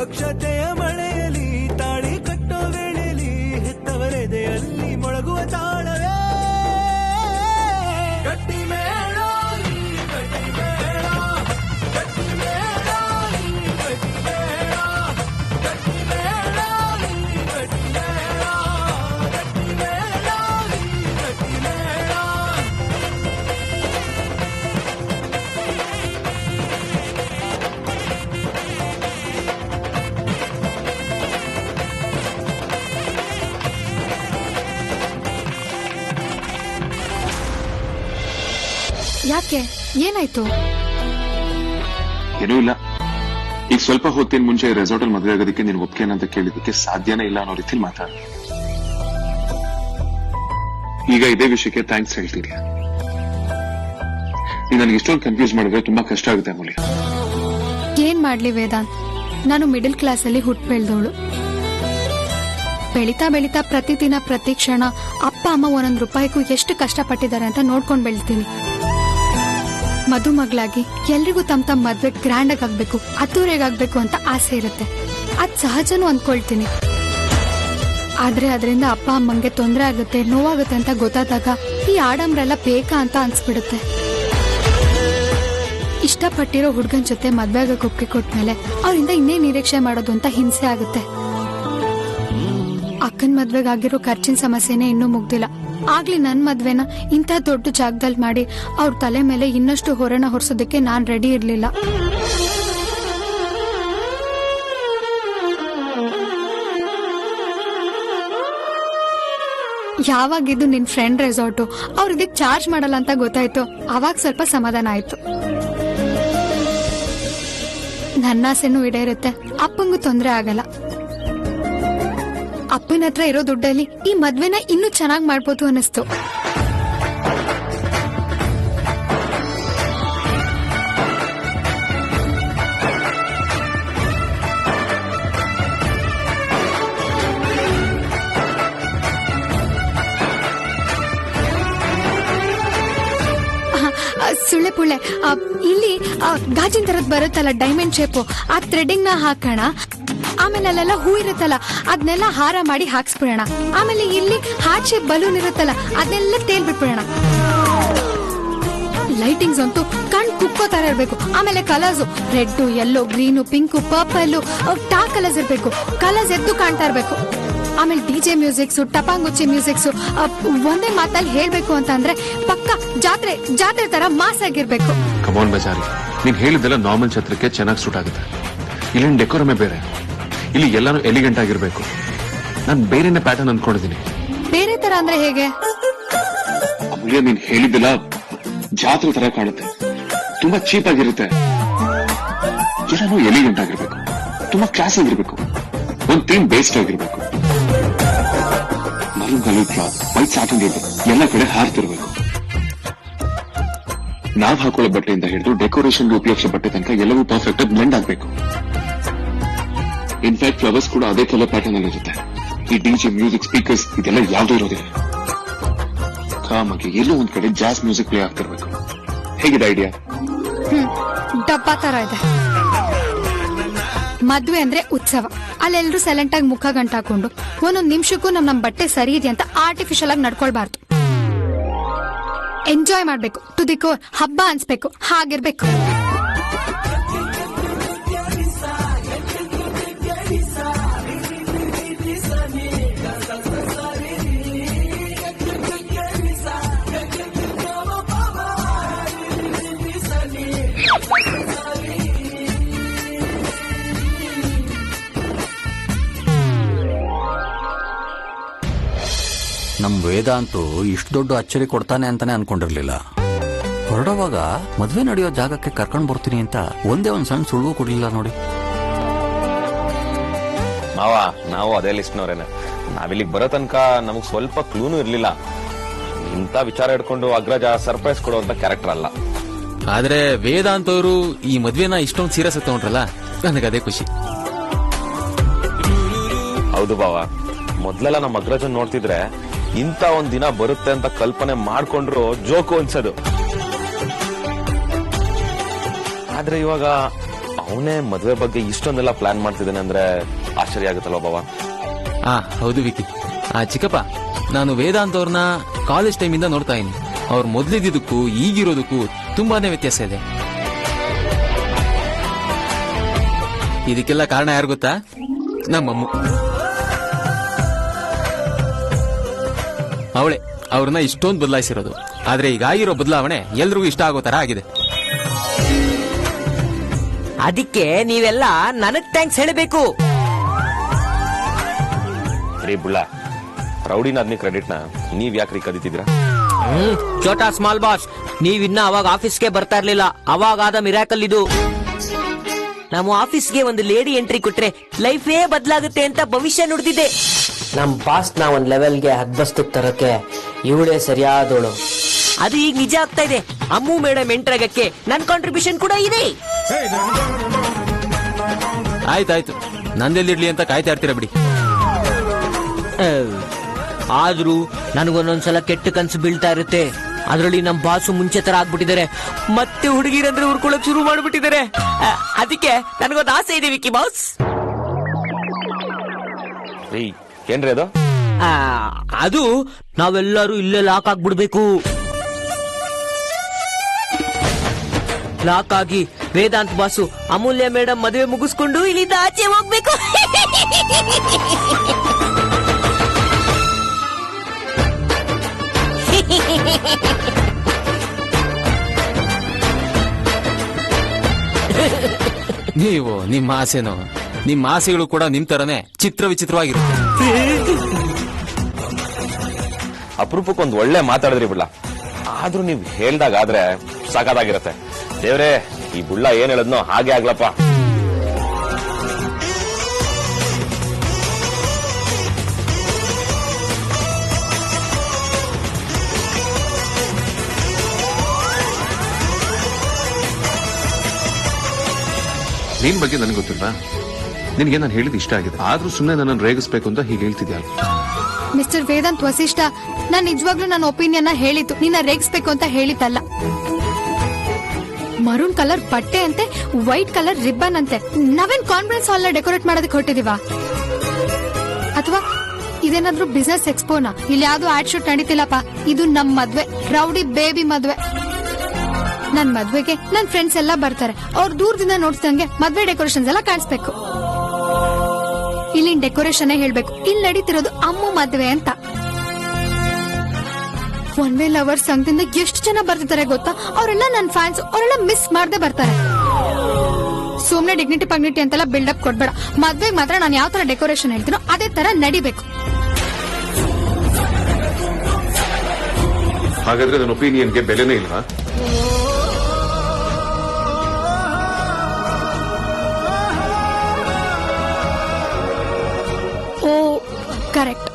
ಅಕ್ಷತೆಯ ಮಳೆಯಲಿ ತಾಳಿ ಕಟ್ಟೋ ವೇಳೆಯಲ್ಲಿ ಹೆತ್ತವರೆದೆಯಲ್ಲಿ ಮೊಳಗುವ ತಾಳವೇ ಗಟ್ಟಿ ಮೇಳ ಗಟ್ಟಿ ಮೇಳ ಗಟ್ಟಿ ಮೇಳ ಗಟ್ಟಿ ಮೇಳ ಗಟ್ಟಿ ಮೇಳ ಗಟ್ಟಿ ಮೇಳ ಗಟ್ಟಿ ಮೇಳ ಗಟ್ಟಿ ಮೇಳ. ಯಾಕೆ ಏನಾಯ್ತು? ಏನೂ ಇಲ್ಲ. ಈಗ ಸ್ವಲ್ಪ ಹೊತ್ತಿನ ಮುಂಚೆ ರೆಸಾರ್ಟ್ ಅಲ್ಲಿ ಮದುವೆ ಆಗೋದಕ್ಕೆ ನೀನು ಒಪ್ಪಿಗೆ ಅಂತ ಕೇಳಿದಕ್ಕೆ ಸಾಧ್ಯನೇ ಇಲ್ಲ ಅನ್ನೋ ರೀತಿಲಿ ಮಾತಾಡ. ಈಗ ಇದೇ ವಿಷಯಕ್ಕೆ ಥ್ಯಾಂಕ್ಸ್ ಹೇಳ್ತೀನಿ. ನೀನ್ ನನಗೆ ಇಷ್ಟೊಂದು ಕನ್ಫ್ಯೂಸ್ ಮಾಡಿದ್ರೆ ತುಂಬಾ ಕಷ್ಟ ಆಗುತ್ತೆ ಅಮೂಲ್ಯ. ಏನ್ ಮಾಡ್ಲಿ ವೇದಾಂತ್, ನಾನು ಮಿಡಲ್ ಕ್ಲಾಸ್ ಅಲ್ಲಿ ಹುಟ್ಟು ಬೆಳೆದವಳು. ಬೆಳಿತಾ ಬೆಳಿತಾ ಪ್ರತಿದಿನ ಪ್ರತಿ ಕ್ಷಣ ಅಪ್ಪ ಅಮ್ಮ ಒಂದೊಂದು ರೂಪಾಯಿಗೂ ಎಷ್ಟು ಕಷ್ಟಪಟ್ಟಿದ್ದಾರೆ ಅಂತ ನೋಡ್ಕೊಂಡ್ ಬೆಳಿತೀನಿ. ಮದುಮಗಳಾಗಿ ಎಲ್ರಿಗೂ ತಮ್ಮ ಮದ್ವೆ ಗ್ರ್ಯಾಂಡ್ ಆಗ್ಬೇಕು, ಅದ್ದೂರಿಯಾಗಬೇಕು ಅಂತ ಆಸೆ ಇರುತ್ತೆ. ಅದ್ ಸಹಜನೂ ಅಂದ್ಕೊಳ್ತೀನಿ. ಆದ್ರೆ ಅದರಿಂದ ಅಪ್ಪ ಅಮ್ಮಂಗೆ ತೊಂದರೆ ಆಗುತ್ತೆ, ನೋವಾಗುತ್ತೆ ಅಂತ ಗೊತ್ತಾದಾಗ ಈ ಆಡಂಬರೆಲ್ಲ ಬೇಕಾ ಅಂತ ಅನ್ಸ್ಬಿಡುತ್ತೆ. ಇಷ್ಟಪಟ್ಟಿರೋ ಹುಡ್ಗನ್ ಜೊತೆ ಮದ್ವೆ ಆಗಕ್ಕೆ ಒಪ್ಪಿಗೆ ಕೊಟ್ಮೇಲೆ ಅವರಿಂದ ಇನ್ನೇ ನಿರೀಕ್ಷೆ ಮಾಡೋದು ಅಂತ ಹಿಂಸೆ ಆಗುತ್ತೆ. ಅಕ್ಕನ್ ಮದ್ವೆಗಾಗಿರೋ ಖರ್ಚಿನ ಸಮಸ್ಯೆನೇ ಇನ್ನೂ ಮುಗ್ದಿಲ್ಲ. ಆಗ್ಲಿ ನನ್ ಮದ್ವೆನ ಇಂಥ ದೊಡ್ಡ ಜಾಗದಲ್ಲಿ ಮಾಡಿ ಅವ್ರ ತಲೆ ಮೇಲೆ ಇನ್ನಷ್ಟು ಹೊರೆನ ಹೊರಿಸೋದಕ್ಕೆ ನಾನ್ ರೆಡಿ ಇರ್ಲಿಲ್ಲ. ಯಾವಾಗಿದ್ದು ನಿನ್ ಫ್ರೆಂಡ್ ರೆಸಾರ್ಟು ಅವ್ರ ಇದಕ್ ಚಾರ್ಜ್ ಮಾಡಲ್ಲ ಅಂತ ಗೊತ್ತಾಯ್ತು, ಅವಾಗ ಸ್ವಲ್ಪ ಸಮಾಧಾನ ಆಯ್ತು. ನನ್ನ ಆಸೆನೂ ಈಡೇರುತ್ತೆ, ಅಪ್ಪಂಗೂ ತೊಂದರೆ ಆಗಲ್ಲ. ಅಪ್ಪನ ಹತ್ರ ಇರೋ ದುಡ್ಡಲ್ಲಿ ಈ ಮದ್ವೆನ ಇನ್ನೂ ಚೆನ್ನಾಗಿ ಮಾಡ್ಬೋದು ಅನಿಸ್ತು. ಸುಳ್ಳೆ ಪುಳ್ಳೆ, ಇಲ್ಲಿ ಗಾಜಿನ ತರದ್ ಬರುತ್ತಲ್ಲ ಡೈಮಂಡ್ ಶೇಪು, ಆ ಥ್ರೆಡಿಂಗ್ ನ ಹಾಕೋಣ. ಆಮೇಲೆ ಅಲ್ಲೆಲ್ಲ ಹೂ ಇರುತ್ತಲ್ಲ ಅದನ್ನೆಲ್ಲ ಹಾರ ಮಾಡಿ ಹಾಕ್ಸ್ಬಿಡೋಣ. ಆಮೇಲೆ ಇಲ್ಲಿ ಹಾರ್ಟ್ ಶೇಪ್ ಬಲೂನ್ ಇರುತ್ತಲ್ಲ ಅದನ್ನೆಲ್ಲ ತೇಲ್ಬಿಟ್ಬಿಡೋಣ. ಲೈಟಿಂಗ್ಸ್ ಅಂತೂ ಕಣ್ ಕುಕ್ಕೋ ತರ ಇರ್ಬೇಕು. ಆಮೇಲೆ colours red, yellow, green, pink, purple, dark colours ಇರ್ಬೇಕು. ಕಲರ್ಸ್ ಎದ್ದು ಕಾಣ್ತಾ ಇರ್ಬೇಕು. ಆಮೇಲೆ ಡಿಜೆ ಮ್ಯೂಸಿಕ್ಸ್, ಟಪಾಂಗುಚ್ಚಿ ಮ್ಯೂಸಿಕ್ಸ್. ಒಂದೇ ಮಾತಲ್ಲಿ ಹೇಳ್ಬೇಕು ಅಂತ ಅಂದ್ರೆ ಪಕ್ಕ ಜಾತ್ರೆ ಜಾತ್ರೆ ತರ ಮಾಸ್ ಆಗಿರ್ಬೇಕು. ಕಮಾನ್ ಬಜಾರಿ, ನೀನ್ ಹೇಳಿದೆಲ್ಲ ನಾರ್ಮಲ್ ಛತ್ರಕ್ಕೆ ಚೆನ್ನಾಗಿ ಸೂಟ್ ಆಗುತ್ತೆ. ಇಲ್ಲಿನ ಡೆಕೋರಮೇ ಬೇರೆ, ಇಲ್ಲಿ ಎಲ್ಲಾನು ಎಲಿಗೆಂಟ್ ಆಗಿರ್ಬೇಕು. ನಾನು ಬೇರೆನೇ ಪ್ಯಾಟರ್ನ್ ಅಂದ್ಕೊಂಡಿದ್ದೀನಿ. ಬೇರೆ ತರ ಅಂದ್ರೆ ಹೇಗೆ? ಅಮೂಲ್ಯ, ನೀನ್ ಹೇಳಿದ್ದೆಲ್ಲ ಜಾತ್ರೆ ತರ ಕಾಣುತ್ತೆ, ತುಂಬಾ ಚೀಪ್ ಆಗಿರುತ್ತೆ. ಎಲ್ಲಾನು ಎಲಿಗೆಂಟ್ ಆಗಿರ್ಬೇಕು, ತುಂಬಾ ಕ್ಲಾಸ್ ಆಗಿರ್ಬೇಕು, ಒಂದ್ ಥೀಮ್ ಬೇಸ್ಡ್ ಆಗಿರ್ಬೇಕು. ಮರೂನ್ ಕಲರ್ ಕ್ಲಾತ್, ವೈಟ್ ಸಾಟನ್ ಇರ್ಬೇಕು, ಎಲ್ಲ ಕಡೆ ಹಾರ್ತಿರ್ಬೇಕು. ನಾವ್ ಹಾಕೊಳ್ಳೋ ಬಟ್ಟೆಯಿಂದ ಹಿಡಿದು ಡೆಕೋರೇಷನ್ಗೆ ಉಪಯೋಗಿಸೋ ಬಟ್ಟೆ ತನಕ ಎಲ್ಲವೂ ಪರ್ಫೆಕ್ಟ್ ಆಗಿ ಬ್ಲೆಂಡ್ ಆಗ್ಬೇಕು. ಇನ್ಫ್ಯಾಕ್ಟ್ ಫ್ಲವರ್ಸ್ ಕೂಡ ಅದೇ ಕಲರ್ ಪ್ಯಾಟರ್ನ್ ಅಲ್ಲಿ ಇರುತ್ತೆ. ಈ ಡಿಜೆ, ಮ್ಯೂಸಿಕ್, ಸ್ಪೀಕರ್ಸ್ ಇದೆಲ್ಲ ಯಾವ್ದು ಇರೋದಿಲ್ಲ. ಕಾಮಾಗಿ ಎಲ್ಲೋ ಒಂದ್ ಕಡೆ ಜಾಸ್ ಮ್ಯೂಸಿಕ್ ಪ್ಲೇ ಆಗ್ತಿರ್ಬೇಕು. ಹೇಗಿದೆ ಐಡಿಯಾ? ಡಬ್ಬಾ ತರ ಇದೆ. ಮದ್ವೆ ಅಂದ್ರೆ ಉತ್ಸವ, ಅಲ್ಲೆಲ್ಲರೂ ಸೈಲೆಂಟ್ ಆಗಿ ಮುಖ ಗಂಟಾಕೊಂಡು ಒಂದೊಂದ್ ನಿಮಿಷಕ್ಕೂ ನಮ್ ಬಟ್ಟೆ ಸರಿ ಇದೆ ಅಂತ ಆರ್ಟಿಫಿಷಿಯಲ್ ಆಗಿ ನಡ್ಕೊಳ್ಬಾರ್ದು. ಎಂಜಾಯ್ ಮಾಡ್ಬೇಕು, ಟು ದಿ ಕೋರ್, ಹಬ್ಬ ಅನ್ಸ್ಬೇಕು, ಹಾಗಿರ್ಬೇಕು. ನಮ್ ವೇದಾಂತು ಇಷ್ಟು ದೊಡ್ಡ ಅಚ್ಚರಿ ಕೊಡ್ತಾನೆ ಅಂತಾನೆ ಅನ್ಕೊಂಡಿರ್ಲಿಲ್ಲ. ಹೊರಡುವಾಗ ಮದ್ವೆ ನಡೆಯೋ ಜಾಗಕ್ಕೆ ಕರ್ಕೊಂಡ್ ಬರ್ತೀನಿ ಅಂತ ಒಂದೇ ಒಂದ್ ಸಣ್ಣ ಸುಳ್ಳು ಕೊಡ್ಲಿಲ್ಲ ನೋಡಿ. ನಾವು ಅದೇ ಲಿಸ್ಟ್ನವ್ರೇನೆ. ನಾವಿಲ್ಲಿಗೆ ಬರೋ ತನಕ ನಮಗ್ ಸ್ವಲ್ಪ ಕ್ಲೂನು ಇರ್ಲಿಲ್ಲ. ಇಂತ ವಿಚಾರ ಇಟ್ಕೊಂಡು ಅಗ್ರಜ ಸರ್ಪ್ರೈಸ್ ಕೊಡುವಂತ ಕ್ಯಾರೆಕ್ಟರ್ ಅಲ್ಲ. ಆದ್ರೆ ವೇದಾಂತ್ ಅವರು ಈ ಮದ್ವೆನ ಇಷ್ಟೊಂದು ಸೀರಿಯಸ್ ತಗೊಂಡ್ರಲ್ಲ, ನನಗದೇ ಖುಷಿ. ಹೌದು ಬಾವ, ಮೊದ್ಲೆಲ್ಲ ನಮ್ಮ ಅಗ್ರಜನ್ ನೋಡ್ತಿದ್ರೆ ಇಂತ ಒಂದ್ ದಿನ ಬರುತ್ತೆ ಅಂತ ಕಲ್ಪನೆ ಮಾಡ್ಕೊಂಡ್ರು ಜೋಕು ಅನ್ಸೋದು. ಆದ್ರೆ ಇವಾಗ ಅವನೇ ಮದ್ವೆ ಬಗ್ಗೆ ಇಷ್ಟೊಂದೆಲ್ಲ ಪ್ಲಾನ್ ಮಾಡ್ತಿದ್ದಾನೆ ಅಂದ್ರೆ ಆಶ್ಚರ್ಯ ಆಗುತ್ತಲ್ವ ಬಾವ. ಹೌದು ವಿಕಿ. ಚಿಕ್ಕಪ್ಪ, ನಾನು ವೇದಾಂತ್ ಅವ್ರನ್ನ ಕಾಲೇಜ್ ಟೈಮಿಂದ ನೋಡ್ತಾ ಇದ್ದೀನಿ. ಅವ್ರು ಮೊದ್ಲಿದ್ದಕ್ಕೂ ಈಗಿರೋದಕ್ಕೂ ತುಂಬಾನೇ ವ್ಯತ್ಯಾಸ ಇದೆ. ಇದಕ್ಕೆಲ್ಲ ಕಾರಣ ಯಾರು ಗೊತ್ತಾ? ನಮ್ಮಮ್ಮ. ಅವಳೇ ಅವ್ರನ್ನ ಇಷ್ಟೊಂದು ಬದಲಾಯಿಸಿರೋದು. ಆದ್ರೆ ಈಗ ಆಗಿರೋ ಬದಲಾವಣೆ ಎಲ್ರಿಗೂ ಇಷ್ಟ ಆಗೋ ತರ ಆಗಿದೆ. ಅದಕ್ಕೆ ನೀವೆಲ್ಲ ನನಗ್ ಥ್ಯಾಂಕ್ಸ್ ಹೇಳಬೇಕು. ರೀ ಬುಳ್ಳ, ರೌಡಿನ ಅದ್ನಿ ಕ್ರೆಡಿಟ್ನ ನೀವ್ ಯಾಕ್ರಿ ಕದೀತಿದ್ರ? ಛೋಟಾ ಸ್ಮಾಲ್ ಬಾಸ್, ನೀವಿನ್ನ ಅವಾಗ ಆಫೀಸ್ಗೆ ಬರ್ತಾ ಇರ್ಲಿಲ್ಲ. ಅವಾಗ ಆದ ಮಿರಾಕಲ್ ಇದು. ನಮ್ಮ ಆಫೀಸ್ಗೆ ಒಂದು ಲೇಡಿ ಎಂಟ್ರಿ ಕೊಟ್ರೆ ಲೈಫೇ ಬದಲಾಗುತ್ತೆ ಅಂತ ಭವಿಷ್ಯ ನುಡಿದಿದೆ. ನಮ್ ಬಾಸ್ ನ ಒಂದ್ ಲೆವೆಲ್ಗೆ ಹದ್ಬಸ್ತಕ್ ತರಕ್ಕೆ ಇವಳೇ ಸರಿಯಾದೋಳು. ಅದು ಈಗ ನಿಜ ಆಗ್ತಾ ಇದೆ. ಅಮ್ಮು ಮೇಡಮ್ ಎಂಟ್ರ್ ಆಗಕ್ಕೆ ನನ್ ಕಾಂಟ್ರಿಬ್ಯೂಷನ್ ಕೂಡ ಇದೆ. ಆಯ್ತಾಯ್ತು, ನಂದೆಲ್ಲಿರ್ಲಿ ಅಂತ ಕಾಯ್ತಾ ಇರ್ತೀರ ಬಿಡಿ. ಆದ್ರೂ ನನಗೊಂದೊಂದ್ಸಲ ಕೆಟ್ಟ ಕನ್ಸು ಬೀಳ್ತಾ ಇರುತ್ತೆ. ಅದ್ರಲ್ಲಿ ನಮ್ ಬಾಸು ಮುಂಚೆ ತರ ಆಗ್ಬಿಟ್ಟಿದ್ದಾರೆ. ಮತ್ತೆ ಹುಡುಗಿರಂದ್ರೆ ಉರ್ಕೊಳಕ್ ಶುರು ಮಾಡ್ಬಿಟ್ಟಿದ್ದಾರೆ. ಅದಕ್ಕೆ ನನಗೊಂದು ಆಸೆ ಇದೆ ವಿಕ್ಕಿ ಬಾಸ್. ರೀ ಏನ್ರಿ ಅದು? ಅದು ನಾವೆಲ್ಲರೂ ಇಲ್ಲೇ ಲಾಕ್ ಆಗ್ಬಿಡ್ಬೇಕು. ಲಾಕ್ ಆಗಿ ವೇದಾಂತ್ ಬಾಸು ಅಮೂಲ್ಯ ಮೇಡಮ್ ಮದುವೆ ಮುಗಿಸ್ಕೊಂಡು ಇಲ್ಲಿಂದ ಆಚೆ ಹೋಗ್ಬೇಕು. ನೀವು ನಿಮ್ಮ ಆಸೆನೋ, ನಿಮ್ಮ ಆಸೆಗಳು ಕೂಡ ನಿಮ್ ತರನೇ ಚಿತ್ರ ವಿಚಿತ್ರವಾಗಿರುತ್ತೆ. ಅಪರೂಪಕ್ಕೊಂದು ಒಳ್ಳೆ ಮಾತಾಡಿದ್ರಿ ಬುಳ್ಳ. ಆದ್ರೂ ನೀವ್ ಹೇಳ್ದಾಗಾದ್ರೆ ಸಾಕಾಗಿರತ್ತೆ. ದೇವ್ರೇ, ಈ ಬುಳ್ಳ ಏನ್ ಹೇಳದ್ನೋ ಹಾಗೆ ಆಗ್ಲಪ್ಪ. ನಿನ್ ಬಗ್ಗೆ ನನಗೆ ಗೊತ್ತಿಲ್ವಾ? ನಿನ್ಗೆ ನಾನು ಹೇಳಿದ್ ಇಷ್ಟ ಆಗಿದೆ, ಆದ್ರೂ ಸುಮ್ಮನೆ ನನ್ನನ್ನು ರೇಗಿಸ್ಬೇಕು ಅಂತ ಹೀಗೆ ಹೇಳ್ತಿದ್ಯಾ? ಮಿಸ್ಟರ್ ವೇದಾಂತ್ ವಸಿಷ್ಠ, ನಾನ್ ನಿಜವಾಗ್ಲೂ ನನ್ನ ಒಪಿನಿಯನ್ ಹೇಳಿದ್ದು, ನಿನ್ನ ರೇಗಿಸ್ಬೇಕು ಅಂತ ಹೇಳಿದ್ದಲ್ಲ. ಮರೂನ್ ಕಲರ್ ಬಟ್ಟೆ ಅಂತೆ, ವೈಟ್ ಕಲರ್ ರಿಬ್ಬನ್ ಅಂತೆ. ನಾವೇನ್ ಕಾನ್ಫರೆನ್ಸ್ ಹಾಲ್ ನ ಡೆಕೋರೇಟ್ ಮಾಡೋದಕ್ಕೆ ಹೊರಟಿದೀವಾ? ಅಥವಾ ಇದೇನಾದ್ರೂ ಬಿಸ್ನೆಸ್ ಎಕ್ಸ್ಪೋನಾ? ಇಲ್ಲಿ ಯಾವ್ದು ಆಡ್ ಶೂಟ್ ನಡೀತಿಲ್ಲಪ್ಪ. ಇದು ನಮ್ ಮದ್ವೆ, ರೌಡಿ ಬೇಬಿ ಮದ್ವೆ. ನನ್ ಮದ್ವೆಗೆ ನನ್ ಫ್ರೆಂಡ್ಸ್ ಎಲ್ಲ ಬರ್ತಾರೆ. ಅವ್ರು ದೂರದಿಂದ ನೋಡ್ತಿದಂಗೆ ಮದ್ವೆ ಡೆಕೋರೇಷನ್ಸ್ ಎಲ್ಲ ಕಾಣಿಸ್ಬೇಕು. ಇಲ್ಲಿನ ಡೆಕೋರೇಷನ್ ಹೇಳ್ಬೇಕು, ಇಲ್ಲಿ ನಡೀತಿರೋದು ಅಮ್ಮು ಮದ್ವೆ ಅಂತ. ಒನ್ ವೇ ಲವರ್ಸ್ ಸಂಘದಿಂದ ಎಷ್ಟು ಜನ ಬರ್ತಿದ್ದಾರೆ ಗೊತ್ತಾ? ಅವರೆಲ್ಲ ನನ್ ಫ್ಯಾನ್ಸ್. ಅವರೆಲ್ಲ ಮಿಸ್ ಮಾಡದೆ ಬರ್ತಾರೆ. ಸುಮ್ನೆ ಡಿಗ್ನಿಟಿ ಪಗ್ನಿಟಿ ಅಂತೆಲ್ಲ ಬಿಲ್ಡಪ್ ಕೊಡ್ಬೇಡ. ಮದ್ವೆಗೆ ಮಾತ್ರ ನಾನು ಯಾವ ತರ ಡೆಕೋರೇಷನ್ ಹೇಳ್ತೀನೋ ಅದೇ ತರ ನಡಿಬೇಕು. ಹಾಗಾದ್ರೆ ನನ್ನ ಒಪಿನಿಯನ್ಗೆ ಬೆಲೆನೇ ಇಲ್ವಾ? ಓ ಕರೆಕ್ಟ್.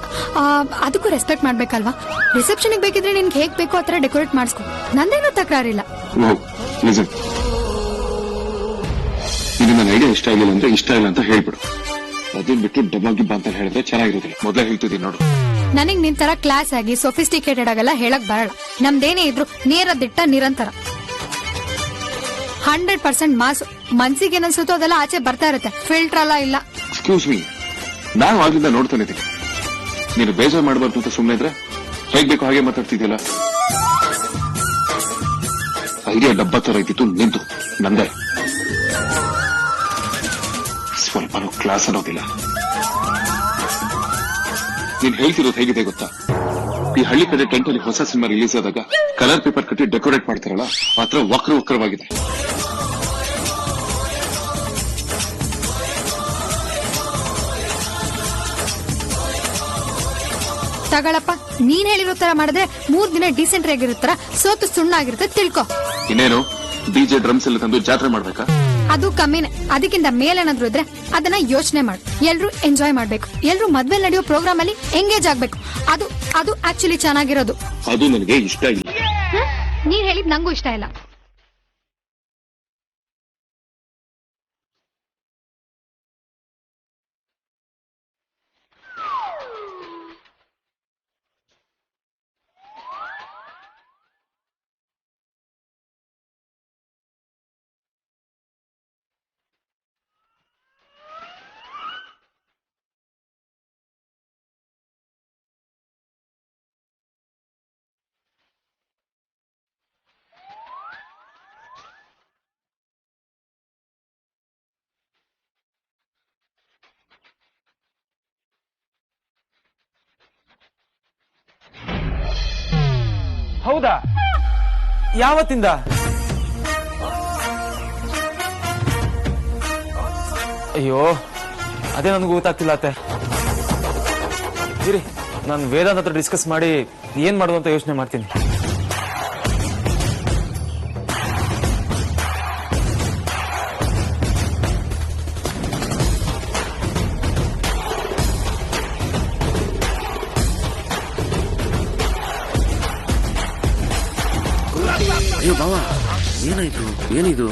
ಅದಕ್ಕೂ ರೆಸ್ಪೆಕ್ಟ್ ಮಾಡ್ಬೇಕಲ್ವಾ? ರಿಸೆಪ್ಷನ್ ಬೇಕಿದ್ರೆ ನಿನ್ಗೆ ಹೇಗ್ ಬೇಕೋ ಆತರ ಡೆಕೋರೇಟ್ ಮಾಡಿಸ್ಕೊ, ನಂದೇನೂ ತಕರಾರಿಲ್ಲ. ಇದು ನನ್ನ ಐಡಿಯಾ ಇಷ್ಟ ಆಗಿಲ್ಲ ಅಂದ್ರೆ ಇಷ್ಟ ಇಲ್ಲ ಅಂತ ಹೇಳ್ಬಿಡು. ಅದನ್ನ ಬಿಟ್ಟು ಡಬ್ಬಾಗಿ ಅಂತ ಹೇಳಿದ್ರೆ ಚೆನ್ನಾಗಿರೋದಿಲ್ಲ. ಮೊದಲೇ ಹೇಳ್ತಿದ್ದೀನಿ ನೋಡು. ನನಗ್ ನಿನ್ ತರ ಕ್ಲಾಸ್ ಆಗಿ ಸೊಫಿಸ್ಟಿಕೇಟೆಡ್ ಆಗಲ್ಲ ಹೇಳಕ್ ಬರಲ್ಲ. ನಮ್ದೇನೇ ಇದ್ರು ನೇರ ದಿಟ್ಟ ನಿರಂತರ 100% ಮಾಸ್. ಮನ್ಸಿಗೆ ಏನನ್ಸುತ್ತೋ ಅದೆಲ್ಲ ಆಚೆ ಬರ್ತಾ ಇರುತ್ತೆ. ಫಿಲ್ಟರ್ ಅಲ್ಲ ಇಲ್ಲ. ಎಕ್ಸ್ಕ್ಯೂಸ್ ಮೀ, ನಾನು ಆಗ್ಲಿಂದ ನೋಡ್ತಾನೆ ಇದ್ದೀನಿ. ನೀನು ಬೇಜಾರು ಮಾಡಬಾರ್ದು ಅಂತ ಸುಮ್ಮನೆ ಇದ್ರೆ ಹೇಗ್ ಬೇಕೋ ಹಾಗೆ ಮಾತಾಡ್ತಿದ್ಯಲ್ಲ. ಐಡಿಯಾ ಡಬ್ಬ ತರ ಇದ್ದಿತ್ತು ನಿಂತು, ನಂದೇ. ಸ್ವಲ್ಪ ಕ್ಲಾಸ್ ಅನ್ನೋದಿಲ್ಲ. ನೀನ್ ಹೇಳ್ತಿರೋದು ಹೇಗಿದೆ ಗೊತ್ತಾ? ಈ ಹಳ್ಳಿ ಕಡೆ ಟೆಂಟ್ ಅಲ್ಲಿ ಹೊಸ ಸಿನಿಮಾ ರಿಲೀಸ್ ಆದಾಗ ಕಲರ್ ಪೇಪರ್ ಕಟ್ಟಿ ಡೆಕೋರೇಟ್ ಮಾಡ್ತಾರಲ್ಲ, ಮಾತ್ರ ವಕ್ರವಾಗಿದೆ. ತಗಳಪ್ಪ, ನೀನ್ ಹೇಳಿರೋ ತರ ಮಾಡಿದ್ರೆ 3 ದಿನ ಡೀಸೆಂಟ್ ಆಗಿರುತ್ತರ ಸೋತು ಸುಣ್ಣಾಗಿರುತ್ತೆ ತಿಳ್ಕೊ. ಇನ್ನೇನು ಡಿಜೆ ಡ್ರಮ್ಸ್ ಎಲ್ಲ ತಂದು ಜಾತ್ರೆ ಮಾಡ್ಬೇಕಾ? ಅದು ಕಮ್ಮಿನೇ. ಅದಕ್ಕಿಂತ ಮೇಲೇನಾದ್ರೂ ಇದ್ರೆ ಅದನ್ನ ಯೋಚನೆ ಮಾಡು. ಎಲ್ರು ಎಂಜಾಯ್ ಮಾಡ್ಬೇಕು. ಎಲ್ರು ಮದ್ವೆ ನಡೆಯೋ ಪ್ರೋಗ್ರಾಮ್ ಅಲ್ಲಿ ಎಂಗೇಜ್ ಆಗ್ಬೇಕು. ಅದು ಅದು ಆಕ್ಚುಲಿ ಚೆನ್ನಾಗಿರೋದು. ಅದು ನನಗೆ ಇಷ್ಟ ಇಲ್ಲ. ನೀನ್ ಹೇಳಿದ್ ನಂಗೂ ಇಷ್ಟ ಇಲ್ಲ. ಹೌದಾ? ಯಾವತ್ತಿಂದ? ಅಯ್ಯೋ ಅದೇ ನನಗೂ ಗೊತ್ತಾಗ್ತಿಲ್ಲ ಅತ್ತೆ. ಇರಿ, ನಾನು ವೇದಾಂತ್ ಹತ್ರ ಡಿಸ್ಕಸ್ ಮಾಡಿ ಏನ್ ಮಾಡೋದು ಅಂತ ಯೋಚನೆ ಮಾಡ್ತೀನಿ. ಅಯ್ಯೋ ಬಾವ, ಏನಾಯ್ತು? ಏನಿದು?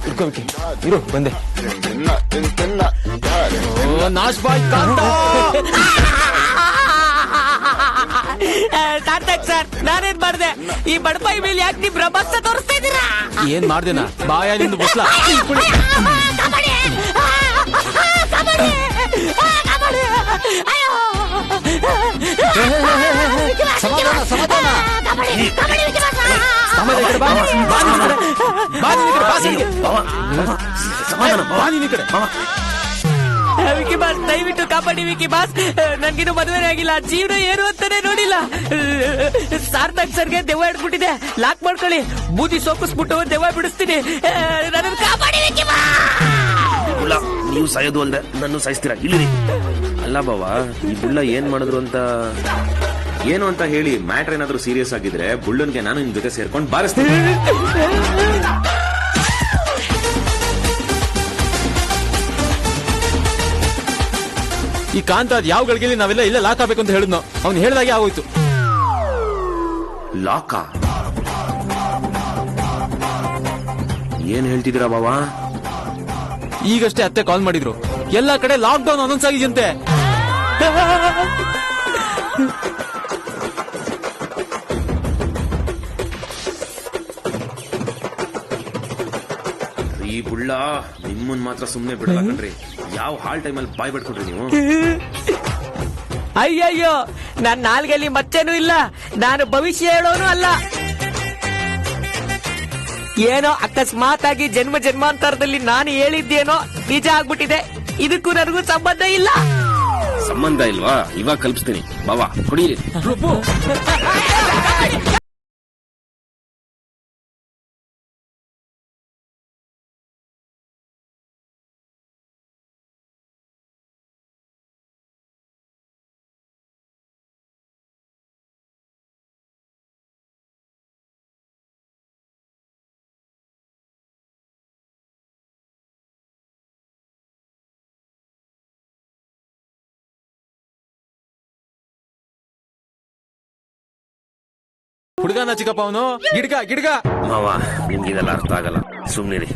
ಇಟ್ಕೊಂಬಿಟ್ಟು ಇರು, ಬಂದೆ. ನಾಶ್ ಬಾಯ್ ಕಾಂತ. ಸಾರ್ಥಕ್ ಸರ್, ನಾನೇನ್ ಮಾಡ್ದೆ? ಈ ಬಡಪಾಯಿ ಮೇಲೆ ಯಾಕೆ ನೀವು ಬ್ರಹ್ಮಾಸ್ತ್ರ ತೋರಿಸ್ತಾ ಇದ್ದೀರಾ? ಏನ್ ಮಾಡ್ದೇನಾ? ಬಾಯ ನಿಂದು ಬಸ್ಲ. ಸಮಾಧಾನ ಸಮಾಧಾನ. ವಿಕಿ ಬಾಸ್, ದಯವಿಟ್ಟು ಕಾಪಾಡಿ ವಿಕಿ ಬಾಸ್. ನನ್ಗಿನ್ನು ಮದುವೆ ಆಗಿಲ್ಲ, ಜೀವನ ಏನು ಅಂತಾನೆ ನೋಡಿಲ್ಲ. ಸಾರ್ಥಕ್ ಸರ್ಗೆ ದೆವ್ವ ಹಿಡ್ಬಿಟ್ಟಿದೆ, ಲಾಕ್ ಮಾಡ್ಕೊಳ್ಳಿ. ಬೂದಿ ಸೋಕಿಸ್ಬಿಟ್ಟು ದೆವ್ವ ಬಿಡಿಸ್ತೀನಿ. ನನ್ನ ಕಾಪಾಡಿ ವಿಕಿ ಬಾಸ್. ನೀವು ಸಾಯೋದು ಅಲ್ದೆ ನನ್ನ ಸಾಯಿಸ್ತೀರಾ? ಇಲ್ಲಿ ಅಲ್ಲ ಬಾವ, ಈ ಬುಳ್ಳ ಏನ್ ಮಾಡಿದ್ರು ಅಂತ ಏನು ಅಂತ ಹೇಳಿ. ಮ್ಯಾಟ್ರ್ ಏನಾದ್ರೂ ಸೀರಿಯಸ್ ಆಗಿದ್ರೆ ಬುಳ್ಳನ್ಗೆ ನಾನು ನಿಮ್ ಜೊತೆ ಸೇರ್ಕೊಂಡು ಬಾರಿಸ್ತೀನಿ. ಈ ಕಾಂತ ಅದ್ ಯಾವ ಗಳಿಗೆಲಿ ನಾವೆಲ್ಲ ಇಲ್ಲ ಲಾಕ್ ಆಗ್ಬೇಕು ಅಂತ ಹೇಳಿದ್ನೋ, ಅವ್ನು ಹೇಳಿದಾಗೆ ಆಗೋಯ್ತು. ಲಾಕ? ಏನ್ ಹೇಳ್ತಿದ್ದೀರಾ ಬಾವಾ? ಈಗಷ್ಟೇ ಅತ್ತೆ ಕಾಲ್ ಮಾಡಿದ್ರು, ಎಲ್ಲಾ ಕಡೆ ಲಾಕ್ ಡೌನ್ ಅನೌನ್ಸ್ ಆಗಿದೆಯಂತೆ. ಈ ಬುಳ್ಳ ನಿಮ್ಮನ್ ಮಾತ್ರ ಸುಮ್ನೆ ಬಿಡಲ್ಲ ಕಣ್ರಿ. ಯಾವ ಹಾಲ್ ಟೈಮಲ್ಲಿ ಬಾಯ್ ಬಿಡ್ಕೊಡ್ರಿ ನೀವು. ಅಯ್ಯಯ್ಯೋ, ನನ್ನ ನಾಲ್ಗೆಲ್ಲಿ ಮಚ್ಚೇನೂ ಇಲ್ಲ, ನಾನು ಭವಿಷ್ಯ ಹೇಳೋನು ಅಲ್ಲ. ಏನೋ ಅಕಸ್ಮಾತ್ ಆಗಿ ಜನ್ಮ ಜನ್ಮಾಂತರದಲ್ಲಿ ನಾನು ಹೇಳಿದ್ದೇನೋ ನಿಜ ಆಗ್ಬಿಟ್ಟಿದೆ. ಇದಕ್ಕೂ ನನಗೂ ಸಂಬಂಧ ಇಲ್ಲ. ಸಂಬಂಧ ಇಲ್ವಾ? ಇವಾಗ ಕಲ್ಪಿಸ್ತೀನಿ ಬಾವಾ, ಕುಡೀರಿ. ಹುಡುಗನ ಚಿಕ್ಕಪ್ಪ ಅವನು. ಗಿಡ್ಗ ಗಿಡ್ಗ. ಮಾವ, ನಿಮ್ಗೆ ಇದೆಲ್ಲ ಅರ್ಥ ಆಗಲ್ಲ, ಸುಮ್ನಿರಿ.